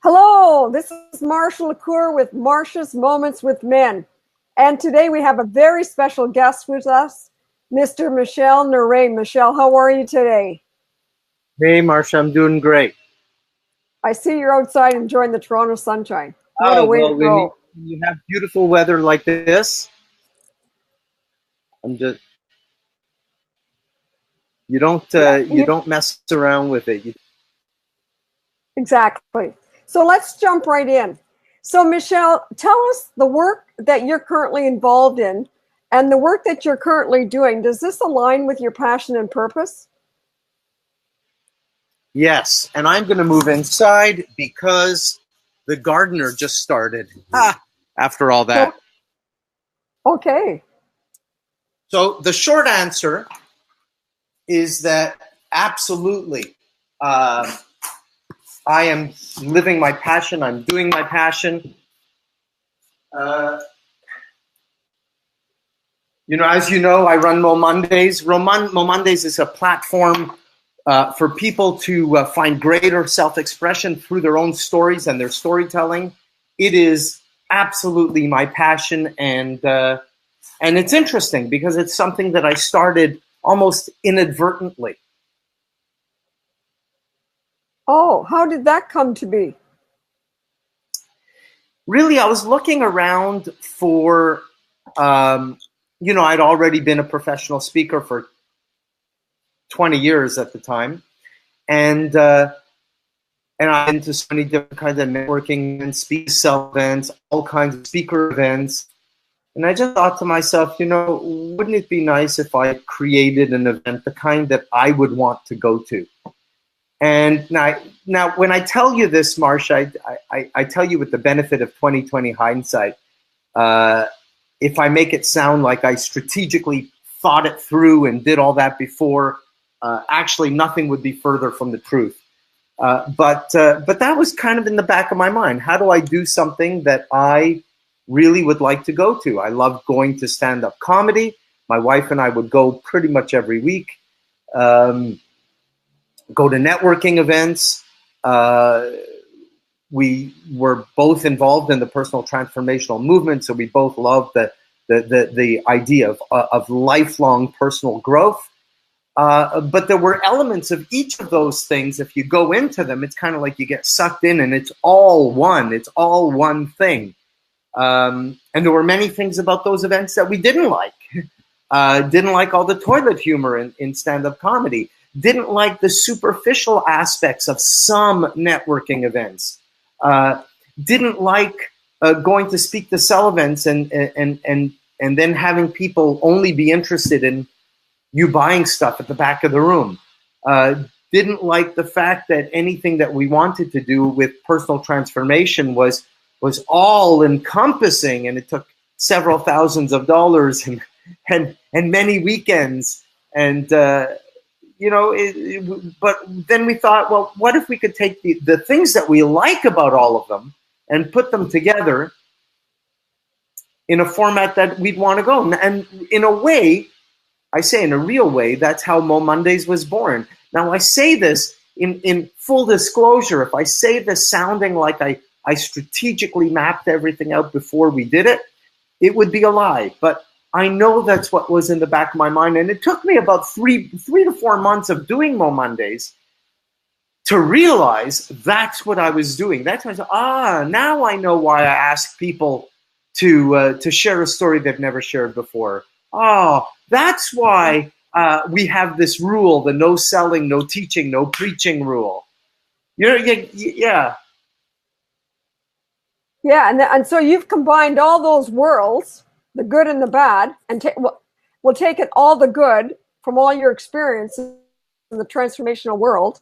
Hello, this is Marsha Lecour with Marsha's Moments with Men. And today we have a very special guest with us, Mr. Michel Neray. Michel, how are you today? Hey, Marsha, I'm doing great. I see you're outside enjoying the Toronto sunshine. What a Oh, way to well, go. when you have beautiful weather like this, I'm just Yeah, you don't mess around with it. exactly. So let's jump right in. So, Michel, tell us the work that you're currently involved in and the work that you're currently doing. Does this align with your passion and purpose? Yes, and I'm going to move inside because the gardener just started. Ah, after all that. Okay. So the short answer is that absolutely, I am living my passion. I'm doing my passion. As you know, I run Mo Mondays. Mo Mondays is a platform for people to find greater self-expression through their own stories and their storytelling. It is absolutely my passion, and it's interesting because it's something that I started almost inadvertently. Oh, how did that come to be? Really, I was looking around for, I'd already been a professional speaker for 20 years at the time, and I'm into so many different kinds of networking and speak sell events, all kinds of speaker events. And I just thought to myself, wouldn't it be nice if I created an event, the kind that I would want to go to? And now when I tell you this, Marsha, I tell you with the benefit of 2020 hindsight. If I make it sound like I strategically thought it through and did all that before, actually nothing would be further from the truth. But that was kind of in the back of my mind. How do I do something that I really would like to go to? I love going to stand-up comedy. My wife and I would go pretty much every week. Go to networking events. We were both involved in the personal transformational movement, so we both loved the idea of lifelong personal growth. But there were elements of each of those things. If you go into them, it's kind of like you get sucked in, and it's all one. It's all one thing. And there were many things about those events that we didn't like. Didn't like all the toilet humor in stand-up comedy. Didn't like the superficial aspects of some networking events. Didn't like going to speak to sell events and then having people only be interested in you buying stuff at the back of the room. Didn't like the fact that anything that we wanted to do with personal transformation was all encompassing, and it took several thousands of dollars and many weekends. And but then we thought, well, what if we could take the things that we like about all of them and put them together in a format that we'd want to go? And in a way, I say in a real way, that's how Mo Mondays was born. Now, I say this in full disclosure. If I say this sounding like I strategically mapped everything out before we did it, it would be a lie. But I know that's what was in the back of my mind. And it took me about three to 4 months of doing Mo Mondays to realize that's what I was doing. That's why I said, now I know why I ask people to share a story they've never shared before. Oh, that's why we have this rule, the no selling, no teaching, no preaching rule. Yeah. Yeah, and so you've combined all those worlds, the good and the bad, and we'll take it all the good from all your experiences in the transformational world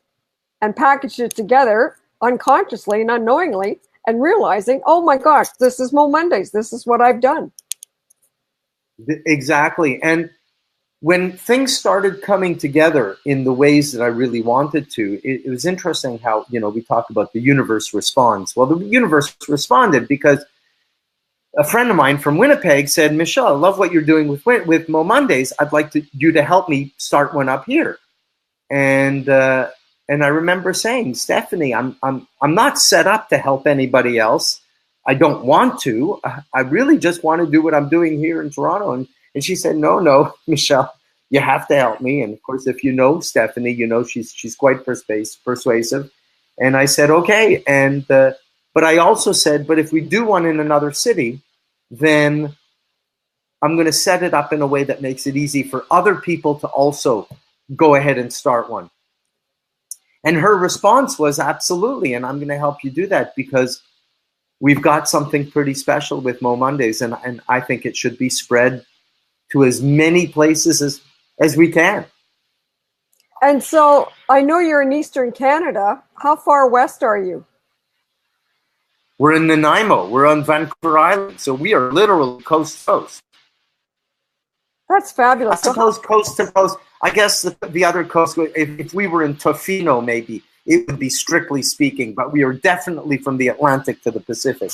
and package it together unconsciously and unknowingly and realizing, oh my gosh, this is Mo Mondays. This is what I've done. Exactly. And when things started coming together in the ways that I really wanted to, it was interesting how, we talk about the universe responds. Well, the universe responded because a friend of mine from Winnipeg said, Michel, I love what you're doing with Mo Mondays. I'd like you to help me start one up here. And And I remember saying, Stephanie, I'm not set up to help anybody else. I don't want to. I really just want to do what I'm doing here in Toronto. And she said, no, Michel, you have to help me. And of course, if you know Stephanie, you know she's quite persuasive. And I said, okay. And but I also said, but if we do one in another city, then I'm going to set it up in a way that makes it easy for other people to also go ahead and start one. And her response was, absolutely, and I'm going to help you do that because we've got something pretty special with Mo Mondays, and I think it should be spread to as many places as we can. And so I know you're in Eastern Canada. How far west are you? We're in Nanaimo. We're on Vancouver Island, so we are literally coast to coast. That's fabulous. I suppose coast to coast. I guess the other coast, if we were in Tofino, maybe, it would be strictly speaking, but we are definitely from the Atlantic to the Pacific.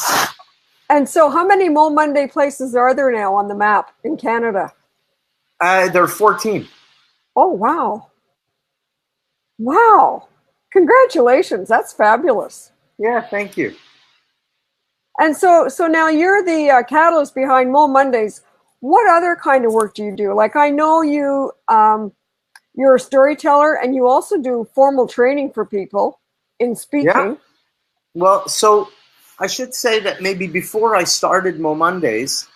And so how many Mo Monday places are there now on the map in Canada? There are 14. Oh, wow. Wow. Congratulations. That's fabulous. Yeah, thank you. And so now you're the catalyst behind Mo Mondays. What other kind of work do you do? Like I know you're a storyteller and you also do formal training for people in speaking. Yeah. Well, so I should say that maybe before I started Mo Mondays,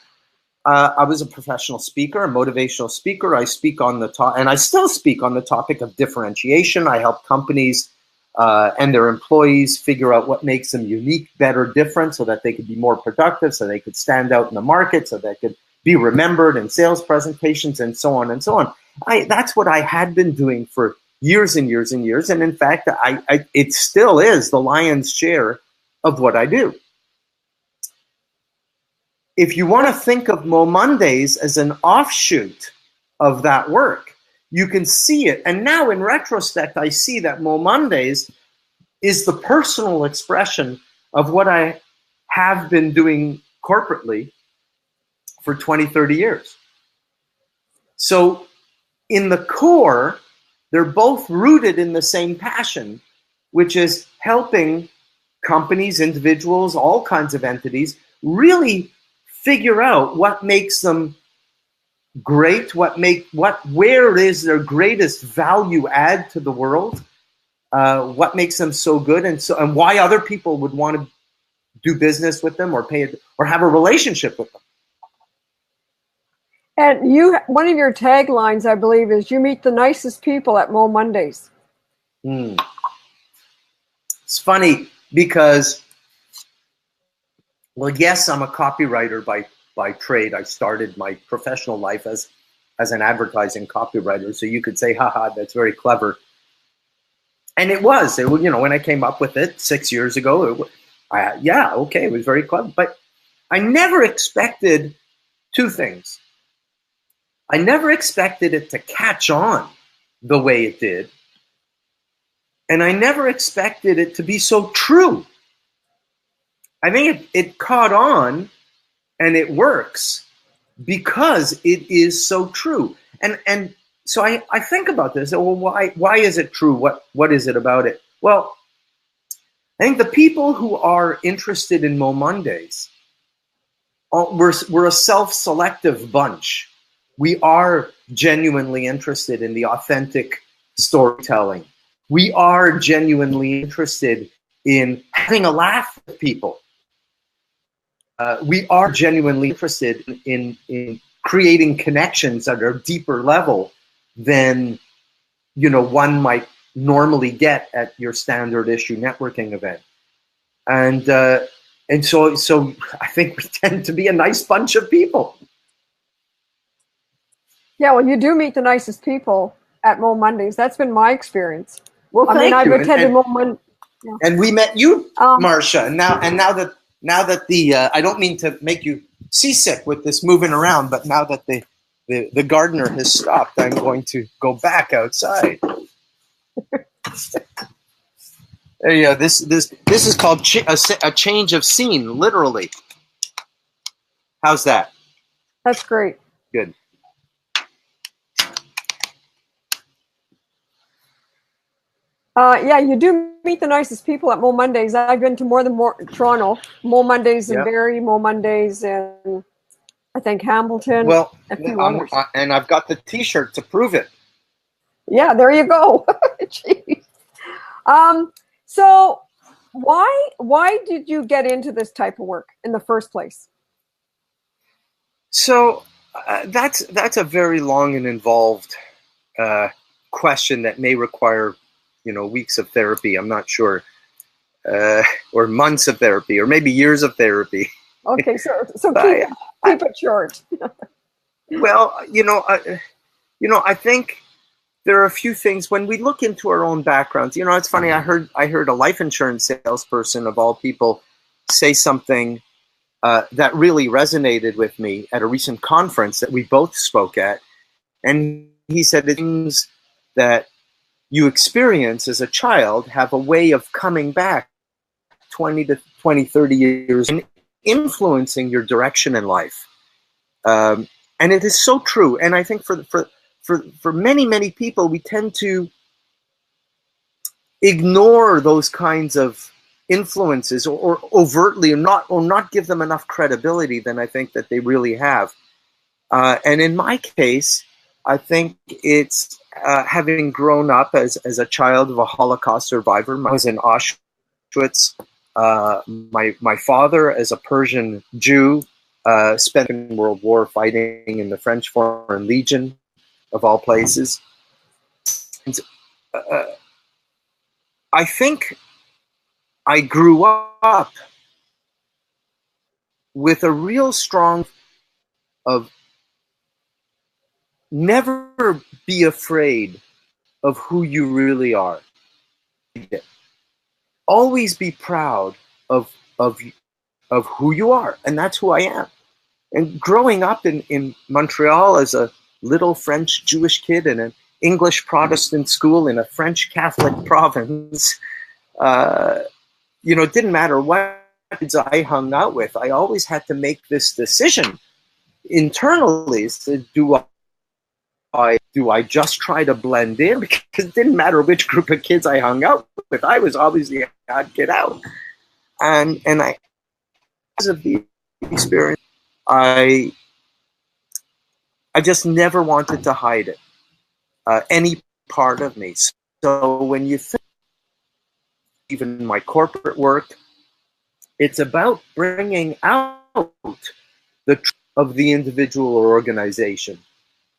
I was a professional speaker, a motivational speaker. I speak on the and I still speak on the topic of differentiation. I help companies and their employees figure out what makes them unique, better, different, so that they could be more productive, so they could stand out in the market, so they could be remembered in sales presentations, and so on and so on. That's what I had been doing for years and years and years. And in fact, it still is the lion's share of what I do. If you want to think of Mo Mondays as an offshoot of that work, you can see it. And now in retrospect, I see that Mo Mondays is the personal expression of what I have been doing corporately for 20, 30 years. So in the core, they're both rooted in the same passion, which is helping companies, individuals, all kinds of entities really figure out what makes them great, where is their greatest value add to the world, what makes them so good, and why other people would want to do business with them or or have a relationship with them. And one of your taglines, I believe, is you meet the nicest people at Mo Mondays. It's funny because, well, yes, I'm a copywriter by trade. I started my professional life as an advertising copywriter. So you could say, haha, that's very clever. And it was, when I came up with it 6 years ago, it was very clever. But I never expected two things. I never expected it to catch on the way it did. And I never expected it to be so true. I think it caught on and it works because it is so true. And so I think about this. Well, why is it true? What is it about it? Well, I think the people who are interested in Mo Mondays, we're a self-selective bunch. We are genuinely interested in the authentic storytelling. We are genuinely interested in having a laugh with people. We are genuinely interested in creating connections at a deeper level than one might normally get at your standard issue networking event. And so I think we tend to be a nice bunch of people. Yeah, well, you do meet the nicest people at Mo Mondays. That's been my experience. Well, thank you. I've attended Mo Mondays. Yeah. And we met you, Marsha. And now that the I don't mean to make you seasick with this moving around, but now that the gardener has stopped, I'm going to go back outside. There you go. This is called a change of scene, literally. How's that? That's great. Good. Yeah, you do meet the nicest people at Mo Mondays. I've been to more than Toronto, Mo Mondays in Yeah. Barrie, Mo Mondays in, I think, Hamilton, Well, a few others. and I've got the T-shirt to prove it. Yeah, there you go. Jeez. So why did you get into this type of work in the first place? So that's a very long and involved question that may require, weeks of therapy. I'm not sure, or months of therapy, or maybe years of therapy. Okay, so But keep it short. well, I think there are a few things when we look into our own backgrounds. It's funny. I heard a life insurance salesperson of all people say something that really resonated with me at a recent conference that we both spoke at. And he said the things that you experience as a child have a way of coming back 30 years and influencing your direction in life. And it is so true. And I think for many, many people, we tend to ignore those kinds of influences or overtly or not give them enough credibility than I think that they really have. And in my case, I think it's having grown up as a child of a Holocaust survivor. I was in Auschwitz. My father, as a Persian Jew, spent in World War fighting in the French Foreign Legion, of all places. And, I think I grew up with a real strong of never be afraid of who you really are. Always be proud of who you are, and that's who I am. And growing up in Montreal as a little French Jewish kid in an English Protestant school in a French Catholic province, it didn't matter what kids I hung out with. I always had to make this decision internally: do I just try to blend in? Because it didn't matter which group of kids I hung out with. I was always the odd kid out. And because of the experience, I just never wanted to hide it, any part of me. So when you think, even my corporate work, it's about bringing out the truth of the individual or organization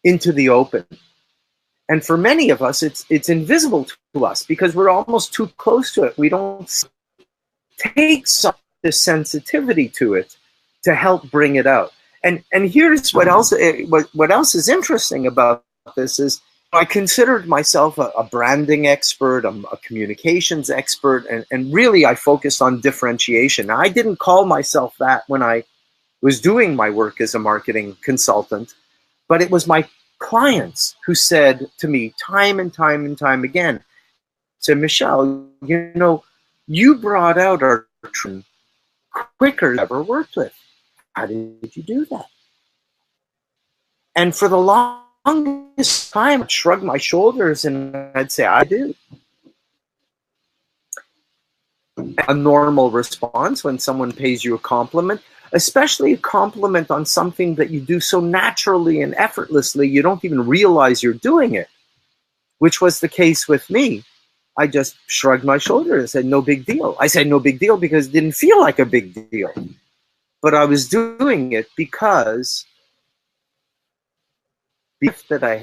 into the open. And for many of us, it's invisible to us because we're almost too close to it. We don't take some the sensitivity to it to help bring it out. And here's what else is interesting about this is I considered myself a branding expert, a communications expert, and really I focused on differentiation. Now, I didn't call myself that when I was doing my work as a marketing consultant, but it was my clients who said to me time and time and time again, said, Michel, you brought out our truth quicker than I ever worked with. How did you do that? And for the longest time, I'd shrug my shoulders and I'd say, I do. A normal response when someone pays you a compliment, especially a compliment on something that you do so naturally and effortlessly, you don't even realize you're doing it, which was the case with me. I just shrugged my shoulders and said, no big deal. I said no big deal because it didn't feel like a big deal. But I was doing it because that I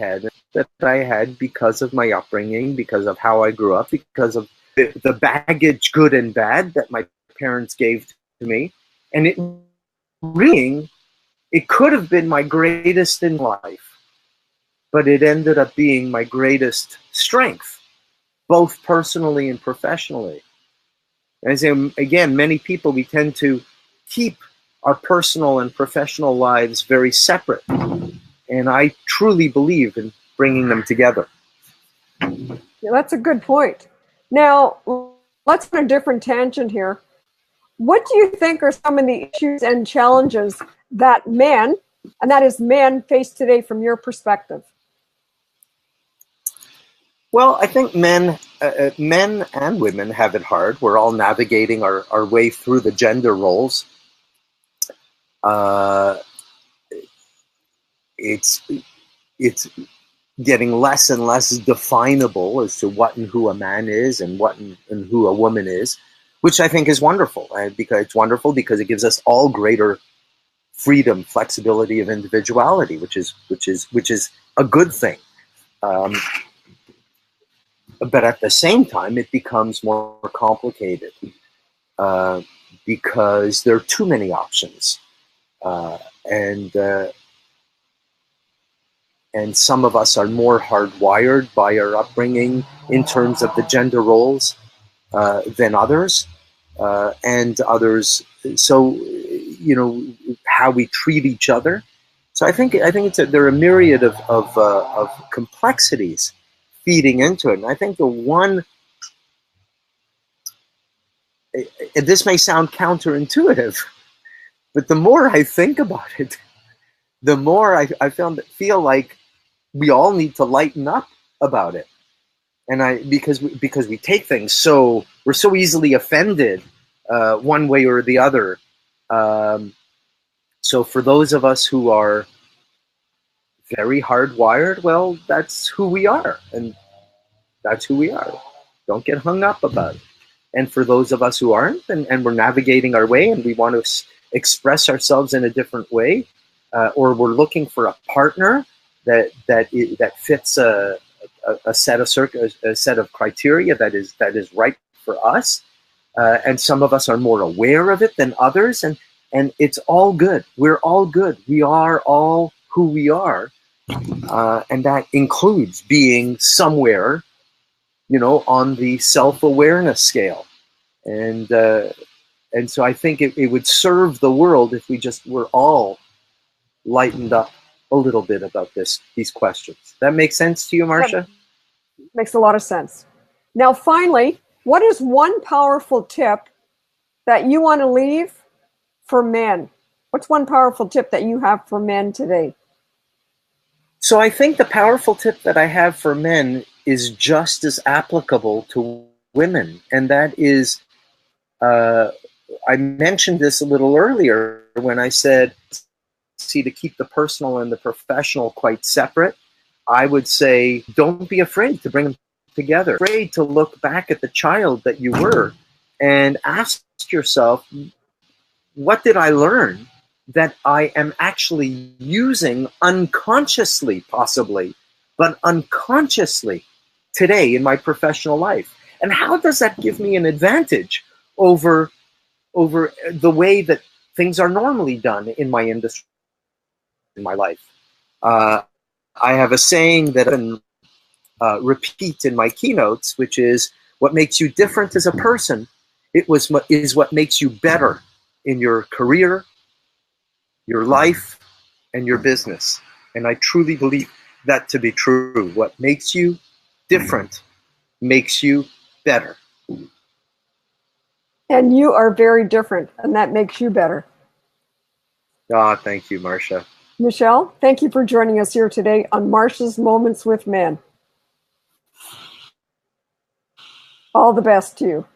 had because of my upbringing, because of how I grew up, because of the baggage, good and bad, that my parents gave to me. And it could have been my greatest in life, but it ended up being my greatest strength, both personally and professionally. As again, many people, we tend to keep our personal and professional lives very separate. And I truly believe in bringing them together. Yeah, that's a good point. Now, let's go on a different tangent here. What do you think are some of the issues and challenges that men face today from your perspective? Well, I think men men and women have it hard. We're all navigating our way through the gender roles. It's getting less and less definable as to what and who a man is and what and who a woman is, which I think is wonderful. Because it's wonderful because it gives us all greater freedom, flexibility of individuality, which is a good thing. But at the same time, it becomes more complicated because there are too many options, and some of us are more hardwired by our upbringing in terms of the gender roles than others, and others. So, how we treat each other. So I think there are a myriad of complexities feeding into it. And I think the one, this may sound counterintuitive, but the more I think about it, the more I feel like we all need to lighten up about it. And because we take things we're so easily offended one way or the other. So for those of us who are very hardwired, well, that's who we are, and that's who we are. Don't get hung up about it. And for those of us who aren't, and we're navigating our way, and we want to express ourselves in a different way, or we're looking for a partner that fits a set of criteria that is right for us, and some of us are more aware of it than others, and it's all good. We're all good. We are all who we are, and that includes being somewhere, on the self-awareness scale, and so I think it would serve the world if we just were all lightened up a little bit about these questions. That makes sense to you, Marsha? That makes a lot of sense. Now, finally, what is one powerful tip that you want to leave for men? What's one powerful tip that you have for men today? So I think the powerful tip that I have for men is just as applicable to women, and that is, I mentioned this a little earlier when I said, to keep the personal and the professional quite separate. I would say, don't be afraid to bring them together. Afraid to look back at the child that you were and ask yourself, what did I learn that I am actually using unconsciously, possibly, but unconsciously today in my professional life? And how does that give me an advantage over the way that things are normally done in my industry, in my life? I have a saying that I repeat in my keynotes, which is, what makes you different as a person is what makes you better in your career, your life, and your business. And I truly believe that to be true. What makes you different makes you better. And you are very different, and that makes you better. Thank you, Marsha. Michel, thank you for joining us here today on Marsha's Moments with Men. All the best to you.